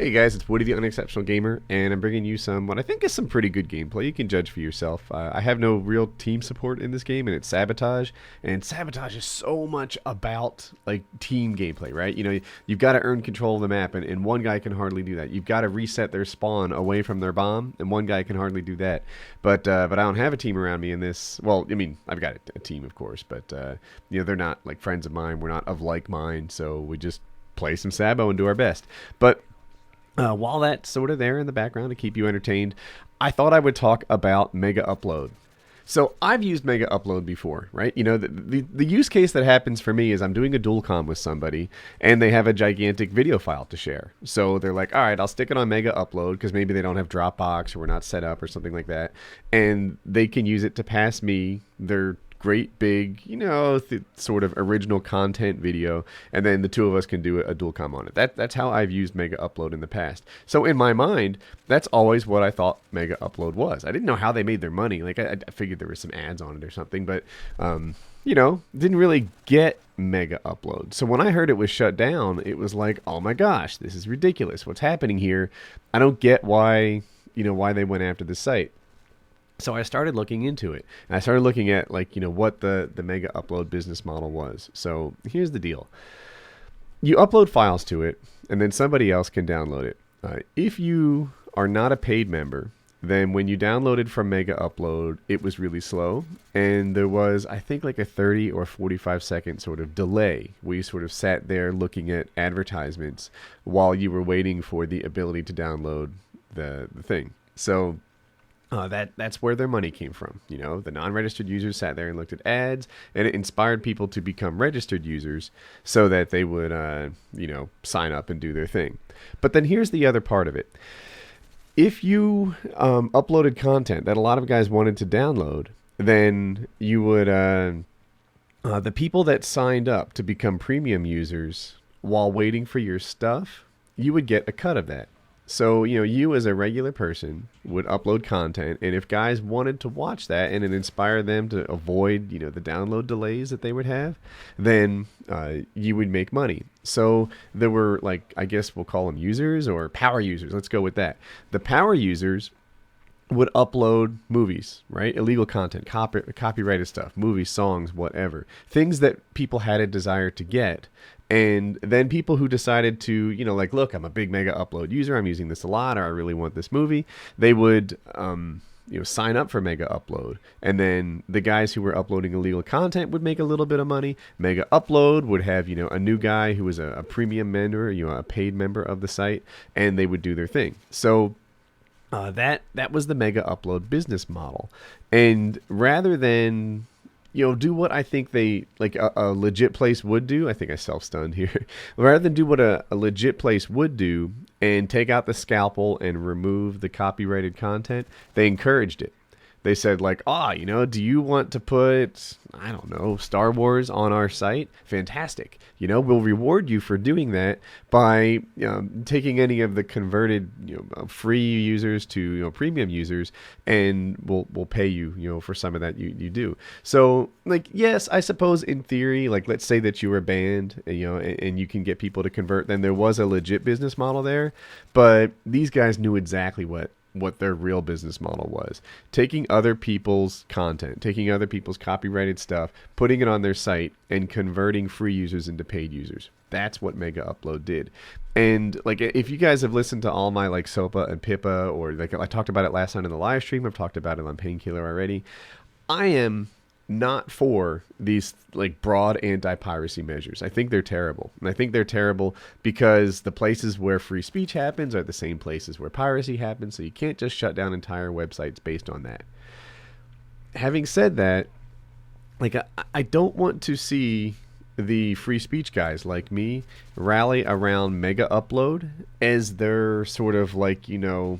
Hey guys, it's Woody the Unexceptional Gamer, and I'm bringing you some, what I think is some pretty good gameplay. You can judge for yourself. I have no real team support in this game, and it's Sabotage. And Sabotage is so much about, like, team gameplay, right? You know, you've got to earn control of the map, and one guy can hardly do that. You've got to reset their spawn away from their bomb, and one guy can hardly do that. But I don't have a team around me in this. Well, I mean, I've got a team, of course, but, you know, they're not, like, friends of mine. We're not of like mind, so we just play some Sabo and do our best. But while that's sort of there in the background to keep you entertained, I thought I would talk about Mega Upload. So I've used Mega Upload before, right? You know, the use case that happens for me is I'm doing a dual comm with somebody, and they have a gigantic video file to share. So they're like, all right, I'll stick it on Mega Upload, because maybe they don't have Dropbox, or we're not set up, or something like that. And they can use it to pass me their great big, you know, sort of original content video, and then the two of us can do a dual comm on it. That's how I've used Mega Upload in the past. So in my mind, that's always what I thought Mega Upload was. I didn't know how they made their money. Like, I figured there was some ads on it or something, but you know, didn't really get Mega Upload. So when I heard it was shut down, it was like, oh my gosh, this is ridiculous. What's happening here? I don't get why, you know, why they went after the site. So I started looking into it, and I started looking at, like, you know, what the Mega Upload business model was. So here's the deal. You upload files to it, and then somebody else can download it. If you are not a paid member, then when you downloaded from Mega Upload, it was really slow, and there was, I think, like a 30 or 45 second sort of delay where you sort of sat there looking at advertisements while you were waiting for the ability to download the thing. So that's where their money came from. You know, the non-registered users sat there and looked at ads, and it inspired people to become registered users so that they would, you know, sign up and do their thing. But then here's the other part of it. If you uploaded content that a lot of guys wanted to download, then you would, the people that signed up to become premium users while waiting for your stuff, you would get a cut of that. So, you know, you as a regular person would upload content, and if guys wanted to watch that and it inspired them to avoid, you know, the download delays that they would have, then you would make money. So there were, like, I guess we'll call them users or power users. Let's go with that. The power users would upload movies, right? Illegal content, copyrighted stuff, movies, songs, whatever. Things that people had a desire to get. And then people who decided to, you know, like, look, I'm a big Mega Upload user, I'm using this a lot, or I really want this movie, they would, you know, sign up for Mega Upload. And then the guys who were uploading illegal content would make a little bit of money. Mega Upload would have, you know, a new guy who was a premium member, you know, a paid member of the site, and they would do their thing. So that was the Mega Upload business model. And rather than, you know, do what I think they, like, a legit place would do. I think I self-stunned here. Rather than do what a legit place would do and take out the scalpel and remove the copyrighted content, they encouraged it. They said, like, you know, do you want to put, I don't know, Star Wars on our site? Fantastic. You know, we'll reward you for doing that by taking any of the converted, you know, free users to, you know, premium users, and we'll pay you, you know, for some of that you do. So, like, yes, I suppose in theory, like, let's say that you were banned, you know, and you can get people to convert, then there was a legit business model there. But these guys knew exactly what their real business model was. Taking other people's content, taking other people's copyrighted stuff, putting it on their site, and converting free users into paid users. That's what Mega Upload did. And, like, if you guys have listened to all my, like, SOPA and PIPA, or, like, I talked about it last night in the live stream, I've talked about it on Painkiller already, I am not for these, like, broad anti-piracy measures. I think they're terrible. And I think they're terrible because the places where free speech happens are the same places where piracy happens, so you can't just shut down entire websites based on that. Having said that, like, I don't want to see the free speech guys like me rally around Mega Upload as their sort of, like, you know,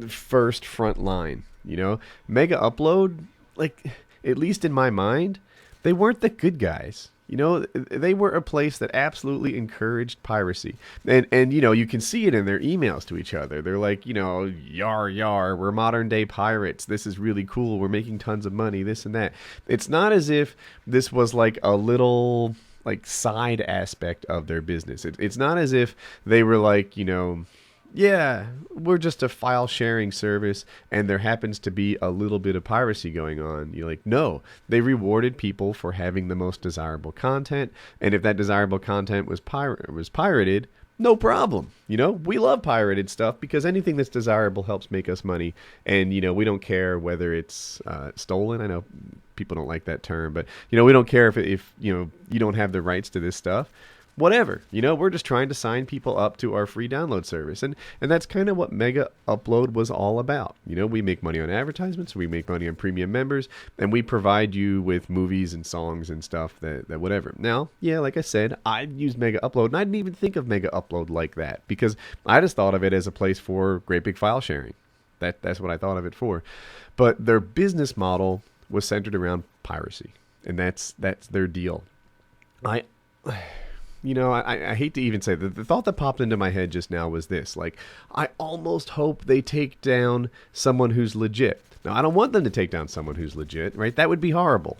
first front line. You know, Mega Upload, like, at least in my mind, they weren't the good guys. You know, they were a place that absolutely encouraged piracy. And you know, you can see it in their emails to each other. They're like, you know, yar, yar, we're modern day pirates. This is really cool. We're making tons of money, this and that. It's not as if this was like a little, like, side aspect of their business. It's not as if they were like, you know, yeah, we're just a file sharing service and there happens to be a little bit of piracy going on. You're like, no, they rewarded people for having the most desirable content. And if that desirable content was pirated, no problem. We love pirated stuff because anything that's desirable helps make us money. And, we don't care whether it's stolen. I know people don't like that term, but, we don't care if you don't have the rights to this stuff. Whatever, we're just trying to sign people up to our free download service. And that's kind of what Mega Upload was all about. We make money on advertisements, we make money on premium members, and we provide you with movies and songs and stuff that whatever. Now, yeah, like I said, I use Mega Upload, and I didn't even think of Mega Upload like that because I just thought of it as a place for great big file sharing. That's what I thought of it for. But their business model was centered around piracy, and that's their deal. I hate to even say that. The thought that popped into my head just now was this. Like, I almost hope they take down someone who's legit. Now, I don't want them to take down someone who's legit, right? That would be horrible.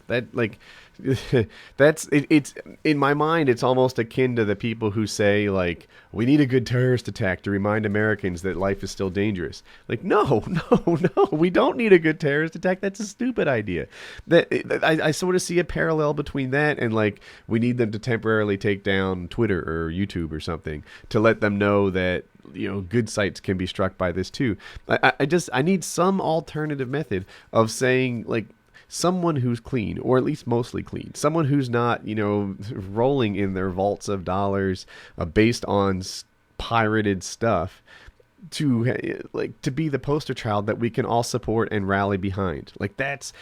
It's in my mind, it's almost akin to the people who say, like, we need a good terrorist attack to remind Americans that life is still dangerous. Like, no, we don't need a good terrorist attack. That's a stupid idea. I sort of see a parallel between that and, like, we need them to temporarily take down Twitter or YouTube or something to let them know that, good sites can be struck by this too. I need some alternative method of saying, like, someone who's clean, or at least mostly clean, someone who's not, rolling in their vaults of dollars based on pirated stuff, to be the poster child that we can all support and rally behind. Like, that's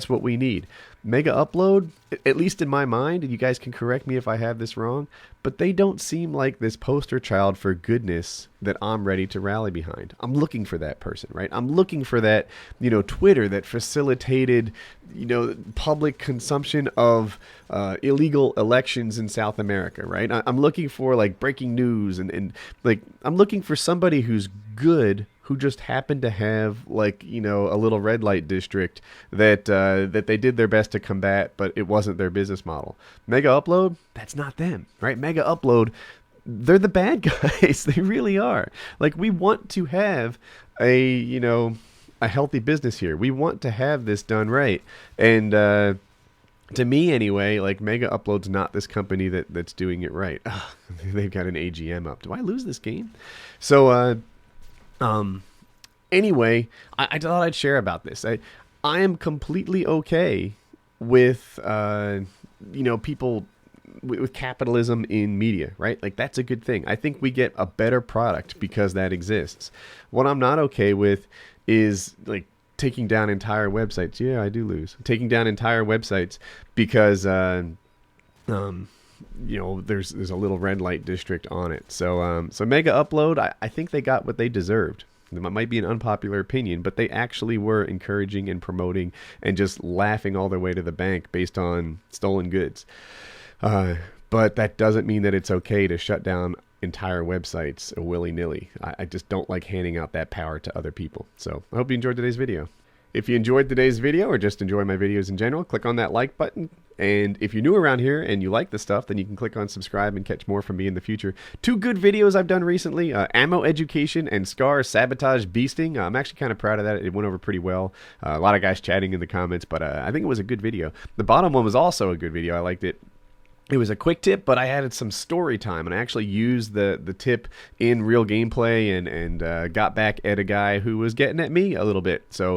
what we need. Mega Upload, at least in my mind, and you guys can correct me if I have this wrong, but they don't seem like this poster child for goodness that I'm ready to rally behind. I'm looking for that person, right? I'm looking for that, Twitter that facilitated, public consumption of illegal elections in South America, right? I'm looking for, like, breaking news and like, I'm looking for somebody who's good, who just happened to have, like, a little red light district that they did their best to combat, but it wasn't their business model. Mega Upload, that's not them, right? Mega Upload, they're the bad guys. They really are. Like, we want to have a healthy business here. We want to have this done right. And to me anyway, like, Mega Upload's not this company that's doing it right. Ugh, they've got an AGM up. Do I lose this game? So, anyway, I thought I'd share about this. I am completely okay with, people with capitalism in media, right? Like, that's a good thing. I think we get a better product because that exists. What I'm not okay with is, like, taking down entire websites. Yeah, I do lose. Taking down entire websites because, there's a little red light district on it. So Mega Upload, I think they got what they deserved. It might be an unpopular opinion, but they actually were encouraging and promoting and just laughing all their way to the bank based on stolen goods. But that doesn't mean that it's okay to shut down entire websites willy-nilly. I just don't like handing out that power to other people. So I hope you enjoyed today's video. If you enjoyed today's video or just enjoy my videos in general, click on that like button. And if you're new around here and you like the stuff, then you can click on subscribe and catch more from me in the future. 2 good videos I've done recently, Ammo Education and Scar Sabotage Beasting. I'm actually kind of proud of that. It went over pretty well. A lot of guys chatting in the comments, but I think it was a good video. The bottom one was also a good video. I liked it. It was a quick tip, but I added some story time, and I actually used the tip in real gameplay and got back at a guy who was getting at me a little bit. So